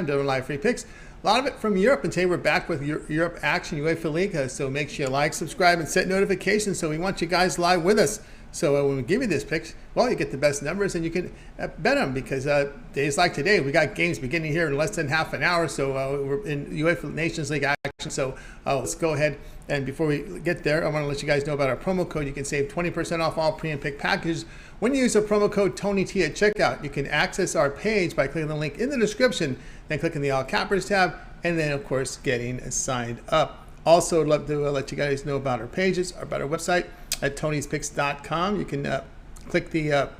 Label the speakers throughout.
Speaker 1: doing live free picks. A lot of it from Europe, and today we're back with Europe Action UEFA League. So make sure you like, subscribe, and set notifications. So we want you guys live with us. So when we give you these picks, well, you get the best numbers, and you can bet them because days like today, we got games beginning here in less than half an hour. So we're in UEFA Nations League action. So let's go ahead. And before we get there, I want to let you guys know about our promo code. You can save 20% off all pre and pick packages when you use the promo code TonyT at checkout. You can access our page by clicking the link in the description, then clicking the All Cappers tab, and then, of course, getting signed up. Also, I'd love to let you guys know about our pages, about our website at Tony'sPicks.com. You can click the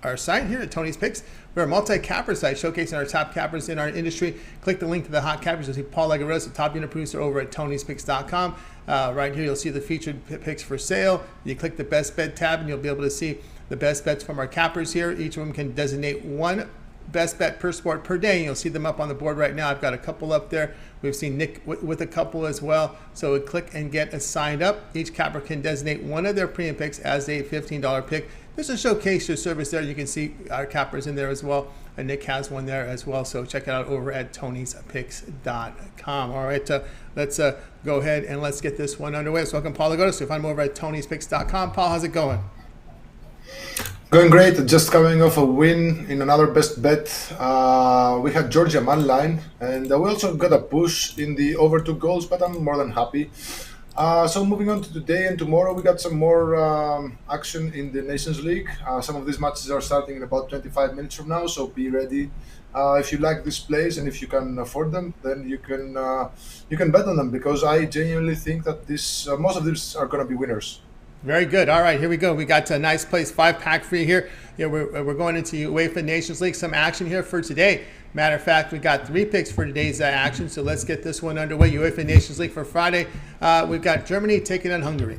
Speaker 1: our site here at Tony's Picks. We're a multi-capper site showcasing our top cappers in our industry. Click the link to the hot cappers. You'll see Paul Legaros, the top unit producer, over at Tony'sPicks.com. Right here, you'll see the featured picks for sale. You click the best bet tab, and you'll be able to see the best bets from our cappers here. Each of them can designate one best bet per sport per day. You'll see them up on the board right now. I've got a couple up there. We've seen Nick with a couple as well. So click and get signed up. Each capper can designate one of their premium picks as a $15 pick. Just to showcase your service there, you can see our cappers in there as well. And Nick has one there as well. So check it out over at Tony'sPicks.com. All right, let's go ahead and let's get this one underway. So welcome, Paul Legaros. So find him over at Tony'sPicks.com. Paul, how's it going?
Speaker 2: Going great. Just coming off a win in another best bet. We had Georgia man line, and we also got a push in the over 2 goals, but I'm more than happy. So moving on to today and tomorrow, we got some more action in the Nations League. Some of these matches are starting in about 25 minutes from now, so be ready. If you like this plays and if you can afford them, then you can bet on them, because I genuinely think that most of these are going to be winners.
Speaker 1: Very good. All right, here we go. We got a nice place 5-pack for you here. We're going into UEFA Nations League. Some action here for today. Matter of fact, we got 3 picks for today's action. So let's get this one underway. UEFA Nations League for Friday. We've got Germany taking on Hungary.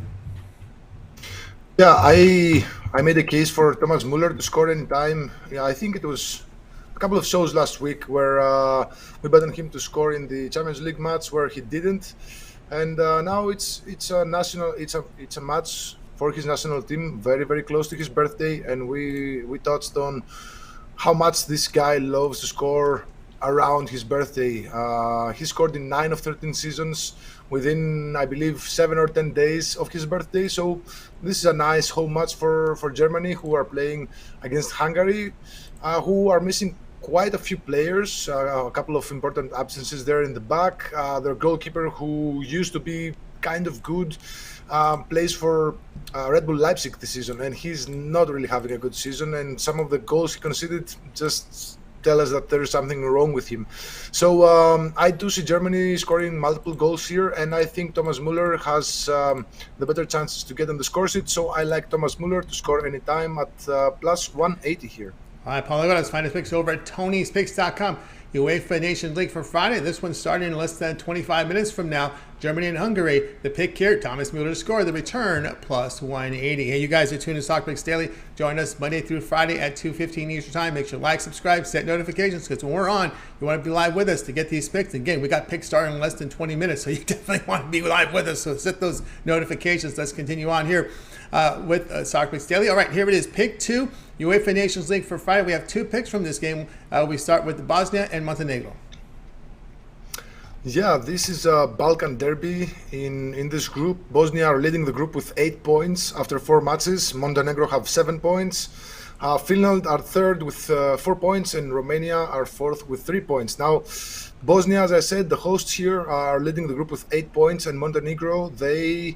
Speaker 2: Yeah, I made a case for Thomas Muller to score any time. Yeah, I think it was a couple of shows last week where we bet on him to score in the Champions League match where he didn't. And now it's a match for his national team, very, very close to his birthday, and we touched on how much this guy loves to score around his birthday. He scored in 9 of 13 seasons within, I believe, 7 or 10 days of his birthday. So this is a nice home match for Germany, who are playing against Hungary, who are missing quite a few players, a couple of important absences there in the back. Their goalkeeper, who used to be kind of good, plays for Red Bull Leipzig this season, and he's not really having a good season. And some of the goals he conceded just tell us that there's something wrong with him. So I do see Germany scoring multiple goals here, and I think Thomas Muller has the better chances to get on the score sheet. So I like Thomas Muller to score anytime at plus 180 here.
Speaker 1: All right, Paul, let's find his picks over at Tony'sPicks.com. UEFA Nations League for Friday. This one's starting in less than 25 minutes from now. Germany and Hungary. The pick here, Thomas Muller to score. The return, plus 180. Hey, you guys are tuned to Stock Picks Daily. Join us Monday through Friday at 2:15 Eastern Time. Make sure you like, subscribe, set notifications, because when we're on, you want to be live with us to get these picks. Again, we got picks starting in less than 20 minutes, so you definitely want to be live with us. So set those notifications. Let's continue on here with Stock Picks Daily. All right, here it is. Pick 2, UEFA Nations League for Friday. We have 2 picks from this game. We start with Bosnia and Montenegro.
Speaker 2: Yeah, this is a Balkan derby in this group. Bosnia are leading the group with 8 points after 4 matches. Montenegro have 7 points. Finland are third with 4 points, and Romania are fourth with 3 points. Now, Bosnia, as I said, the hosts here are leading the group with 8 points, and Montenegro, they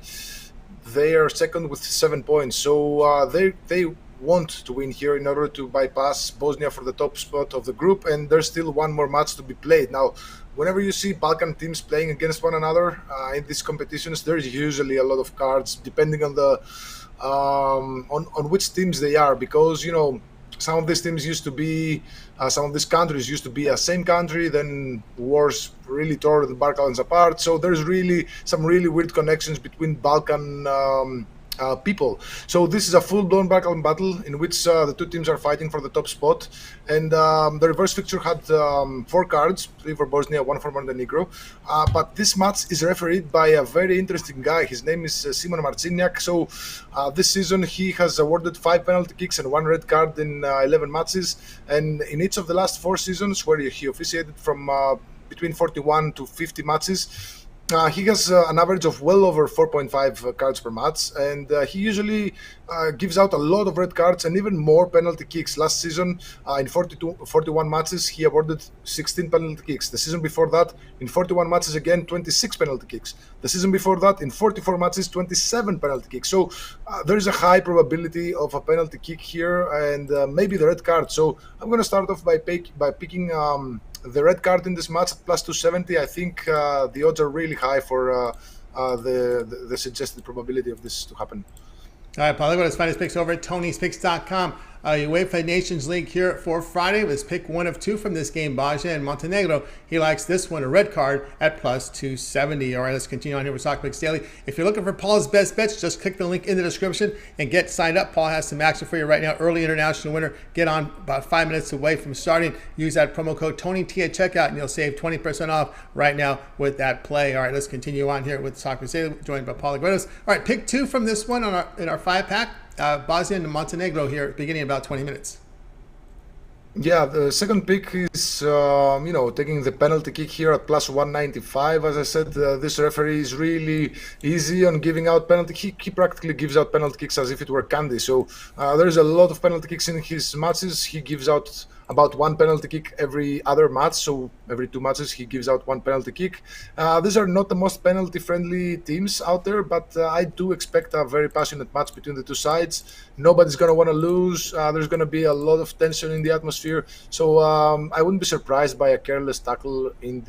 Speaker 2: are second with 7 points. So they want to win here in order to bypass Bosnia for the top spot of the group, and there's still one more match to be played. Now, whenever you see Balkan teams playing against one another in these competitions, there's usually a lot of cards depending on the on which teams they are, because some of these teams used to be some of these countries used to be a same country, then wars really tore the Balkans apart. So there's really some really weird connections between Balkan people. So this is a full-blown background battle in which the two teams are fighting for the top spot. And the reverse fixture had 4 cards, 3 for Bosnia, 1 for Montenegro. But this match is refereed by a very interesting guy. His name is Simon Marciniak. So this season he has awarded 5 penalty kicks and 1 red card in 11 matches. And in each of the last 4 seasons where he officiated from between 41 to 50 matches, he has an average of well over 4.5 cards per match, and he usually gives out a lot of red cards and even more penalty kicks. Last season, in 41 matches, he awarded 16 penalty kicks. The season before that, in 41 matches again, 26 penalty kicks. The season before that, in 44 matches, 27 penalty kicks. So there is a high probability of a penalty kick here, and maybe the red card. So I'm going to start off by picking the red card in this match at plus 270. I think the odds are really high for the suggested probability of this to happen.
Speaker 1: All right, Paul, let's find his picks over at Tony'sPicks.com. UEFA Nations League here for Friday. Let's pick one of 2 from this game, Bosnia and Montenegro. He likes this one, a red card, at plus 270. All right, let's continue on here with Soccer Picks Daily. If you're looking for Paul's best bets, just click the link in the description and get signed up. Paul has some action for you right now. Early international winner. Get on about 5 minutes away from starting. Use that promo code TonyT at checkout, and you'll save 20% off right now with that play. All right, let's continue on here with Soccer Picks Daily, joined by Paul Agredos. All right, pick 2 from this one in our 5-pack. Bosnia and Montenegro here, beginning in about 20 minutes.
Speaker 2: Yeah, the second pick is, taking the penalty kick here at plus 195. As I said, this referee is really easy on giving out penalty. He practically gives out penalty kicks as if it were candy. So there's a lot of penalty kicks in his matches. He gives out about 1 penalty kick every other match. So every 2 matches, he gives out 1 penalty kick. These are not the most penalty-friendly teams out there, but I do expect a very passionate match between the 2 sides. Nobody's going to want to lose. There's going to be a lot of tension in the atmosphere. So I wouldn't be surprised by a careless tackle in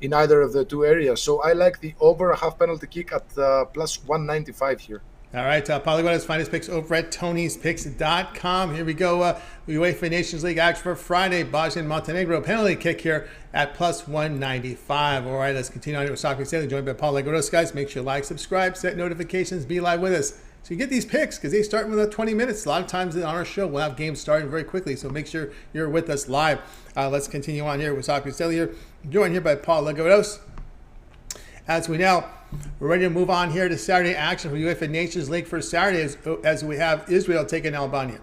Speaker 2: either of the 2 areas. So I like the over a half penalty kick at plus 195 here.
Speaker 3: All right, Paulie, let's find his picks over at Tony'sPicks.com. Here we go. UEFA Nations League action for Friday. Bosnia and Montenegro penalty kick here at plus 195. All right, let's continue on here with Soccer Picks Daily, joined by Paul Agredos. Guys, make sure you like, subscribe, set notifications, be live with us. So you get these picks because they start within 20 minutes. A lot of times on our show, we'll have games starting very quickly. So make sure you're with us live. Let's continue on here with Soccer Picks Daily, joined here by Paul Agredos. As we know, we're ready to move on here to Saturday action for UEFA Nations League for Saturday as we have Israel taking Albania.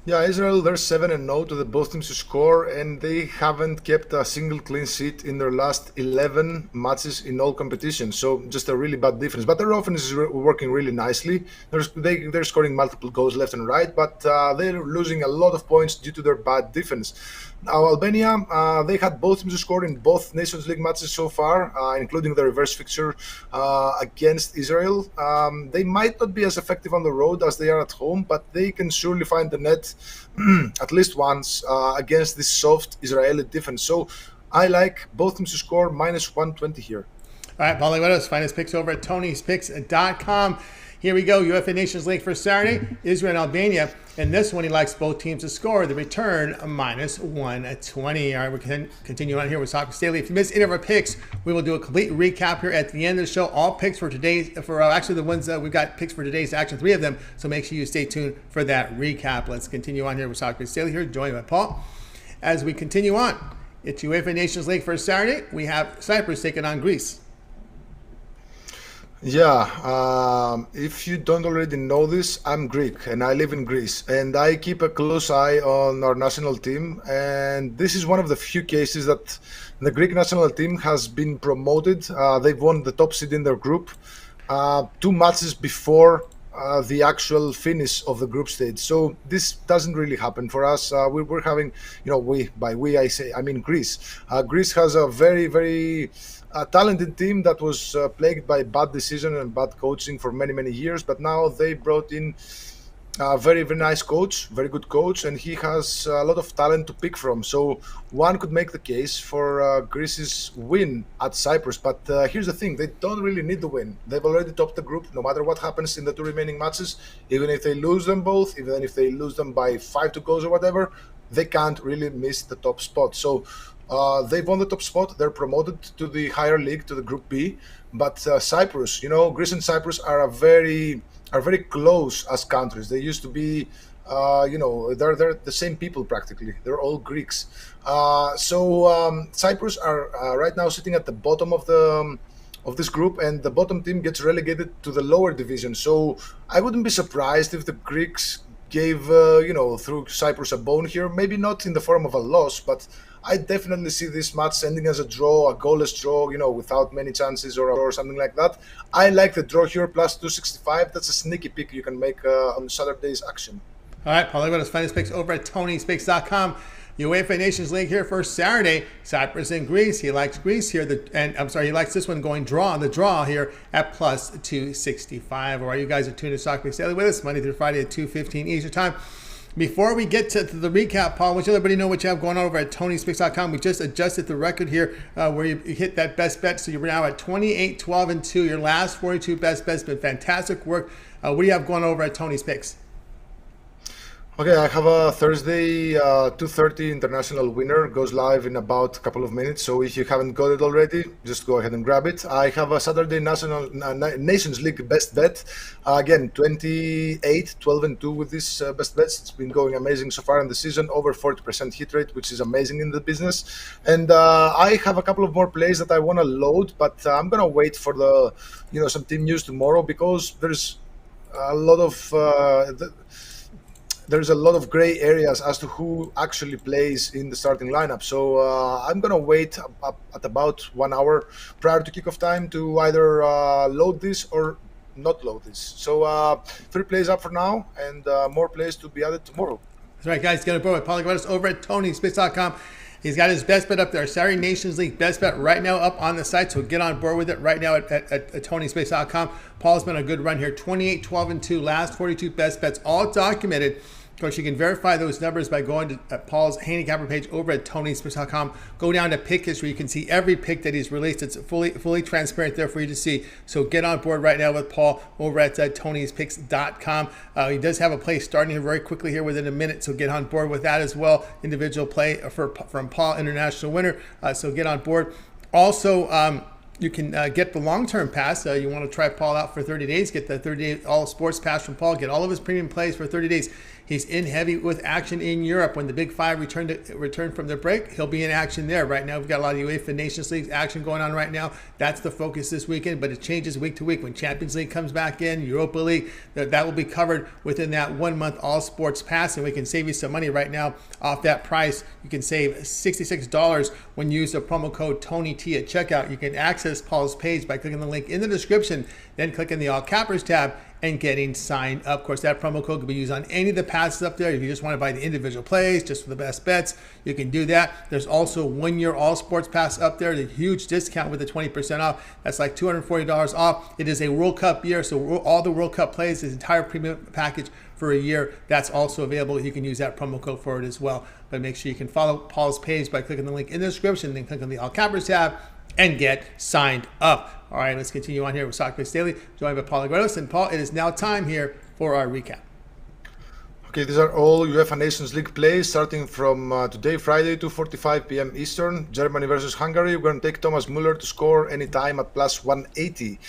Speaker 2: Yeah, Israel, they're 7-0 to the both teams to score, and they haven't kept a single clean sheet in their last 11 matches in all competitions. So just a really bad difference. But their offense is working really nicely. They're scoring multiple goals left and right, but they're losing a lot of points due to their bad defense. Now, Albania, they had both teams to score in both Nations League matches so far, including the reverse fixture against Israel. They might not be as effective on the road as they are at home, but they can surely find the net at least once against this soft Israeli defense. So I like both teams to score minus 120 here.
Speaker 1: All right, Paulie, let us find his picks over at Tony'sPicks.com. Here we go, UEFA Nations League for Saturday, Israel and Albania. And this one, he likes both teams to score. The return, minus 120. All right, we can continue on here with Soccer Picks Daily. If you missed any of our picks, we will do a complete recap here at the end of the show. All picks for today's, actually the ones that we've got picks for today's action, 3 of them. So make sure you stay tuned for that recap. Let's continue on here with Soccer Picks Daily here, joined by Paul. As we continue on, it's UEFA Nations League for Saturday. We have Cyprus taking on Greece.
Speaker 2: Yeah, if you don't already know this, I'm Greek and I live in Greece, and I keep a close eye on our national team, and this is one of the few cases that the Greek national team has been promoted. They've won the top seed in their group 2 matches before the actual finish of the group stage. So this doesn't really happen for us. We're having, I mean Greece. Greece has a very, very talented team that was plagued by bad decision and bad coaching for many, many years. But now they brought in a very, very nice coach, very good coach, and he has a lot of talent to pick from. So one could make the case for Greece's win at Cyprus. But here's the thing, they don't really need the win. They've already topped the group, no matter what happens in the 2 remaining matches. Even if they lose them both, even if they lose them by 5 goals or whatever, they can't really miss the top spot. So They've won the top spot. They're promoted to the higher league, to the Group B. But Cyprus, Greece and Cyprus are very close as countries. They used to be, they're the same people practically. They're all Greeks. So Cyprus are right now sitting at the bottom of this group, and the bottom team gets relegated to the lower division. So I wouldn't be surprised if the Greeks gave, through Cyprus a bone here. Maybe not in the form of a loss, but I definitely see this match ending as a draw, a goalless draw, without many chances or something like that. I like the draw here, plus 265. That's a sneaky pick you can make on Saturday's action.
Speaker 3: All right, Paul, let's find his picks over at Tony'sPicks.com. UEFA Nations League here for Saturday. Cyprus and Greece. He likes Greece here. He likes this one going the draw here at plus 265. All right, you guys are tuned to Soccer Daily with us Monday through Friday at 2:15 Eastern Time. Before we get to the recap, Paul, let everybody know what you have going on over at Tony'sPicks.com. We just adjusted the record here where you hit that best bet. So you're now at 28, 12, and 2. Your last 42 best bets. Been fantastic work. What do you have going over at Tony's Picks?
Speaker 2: Okay, I have a Thursday 2:30 international winner, goes live in about a couple of minutes. So if you haven't got it already, just go ahead and grab it. I have a Saturday Nations League best bet. Again, 28, 12, and 2 with this best bets. It's been going amazing so far in the season, over 40% hit rate, which is amazing in the business. And I have a couple of more plays that I want to load, but I'm going to wait for some team news tomorrow, because there's a lot of gray areas as to who actually plays in the starting lineup. So I'm going to wait at about 1 hour prior to kickoff time to either load this or not load this. So 3 plays up for now, and more plays to be added tomorrow.
Speaker 3: That's right, guys. Get a board with Paulie Guedes over at Tony'sPicks.com. He's got his best bet up there. Saturday Nations League best bet right now up on the site. So get on board with it right now at Tony'sPicks.com. Paul's been a good run here. 28, 12, and 2. Last 42 best bets, all documented. Of course, you can verify those numbers by going to Paul's handicapper page over at Tony'sPicks.com. Go down to pick history. You can see every pick that he's released. It's fully transparent there for you to see. So get on board right now with Paul over at Tony'sPicks.com. He does have a play starting here very quickly here within a minute. So get on board with that as well. Individual play from Paul, international winner. So get on board. Also, you can get the long-term pass. You want to try Paul out for 30 days. Get the 30-day all-sports pass from Paul. Get all of his premium plays for 30 days. He's in heavy with action in Europe. When the Big Five return from their break, he'll be in action there. Right now, we've got a lot of UEFA Nations League action going on right now. That's the focus this weekend, but it changes week to week. When Champions League comes back in, Europa League, that will be covered within that 1 month all-sports pass, and we can save you some money right now off that price. You can save $66 when you use the promo code TONYT at checkout. You can access Paul's page by clicking the link in the description, then clicking the All Cappers tab, and getting signed up. Of course, that promo code can be used on any of the passes up there. If you just want to buy the individual plays, just for the best bets, you can do that. There's also 1 year all sports pass up there, the huge discount with the 20% off. That's like $240 off. It is a World Cup year, so all the World Cup plays, this entire premium package for a year, that's also available. You can use that promo code for it as well. But make sure you can follow Paul's page by clicking the link in the description, then click on the All Cappers tab and get signed up. All right, let's continue on here with Soccer Daily, joined by Paulie Guedes. And Paul, it is now time here for our recap.
Speaker 2: Okay, these are all UEFA Nations League plays starting from today, Friday, 2:45 p.m. Eastern. Germany versus Hungary. We're going to take Thomas Muller to score anytime at plus 180.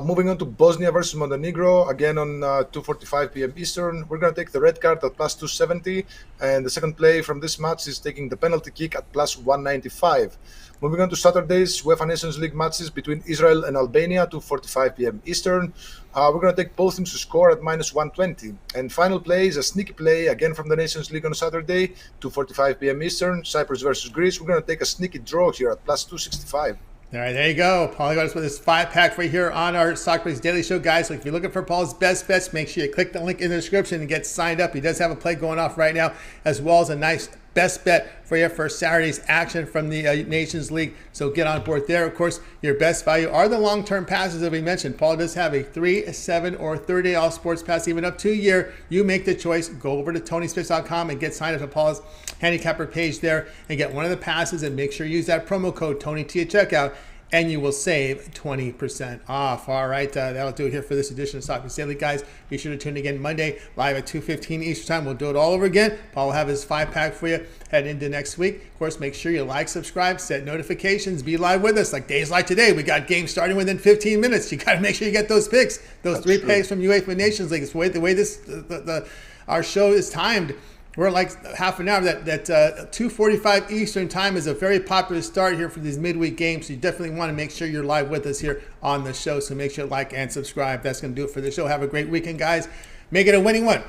Speaker 2: Moving on to Bosnia versus Montenegro, again on 2:45 p.m. Eastern. We're going to take the red card at plus 270. And the second play from this match is taking the penalty kick at plus 195. Moving on to Saturday's UEFA Nations League matches between Israel and Albania, 2:45 p.m. Eastern. We're going to take both teams to score at minus 120. And final play is a sneaky play, again from the Nations League on Saturday, 2:45 p.m. Eastern, Cyprus versus Greece. We're going to take a sneaky draw here at plus 265.
Speaker 3: All right, there you go. Paulie Guedes with this 5-pack right here on our Soccer Daily Show, guys. So if you're looking for Paul's best bets, make sure you click the link in the description and get signed up. He does have a play going off right now, as well as a nice best bet for you for Saturday's action from the Nations League. So get on board there. Of course, your best value are the long-term passes that we mentioned. Paul does have a 3, 7, or 30-day all-sports pass, even up to a year. You make the choice. Go over to Tony'sPicks.com and get signed up to Paul's handicapper page there and get one of the passes, and make sure you use that promo code TONYT at checkout and you will save 20% off. All right, that'll do it here for this edition of Soccer Daily, guys. Be sure to tune in again Monday, live at 2:15 Eastern Time. We'll do it all over again. Paul will have his 5-pack for you heading into next week. Of course, make sure you like, subscribe, set notifications, be live with us. Like days like today, we got games starting within 15 minutes. You got to make sure you get those picks, those That's 3 picks from UEFA Nations League. It's the way this our show is timed. We're like half an hour. That 2:45 Eastern Time is a very popular start here for these midweek games. So you definitely want to make sure you're live with us here on the show. So make sure to like and subscribe. That's going to do it for the show. Have a great weekend, guys. Make it a winning one.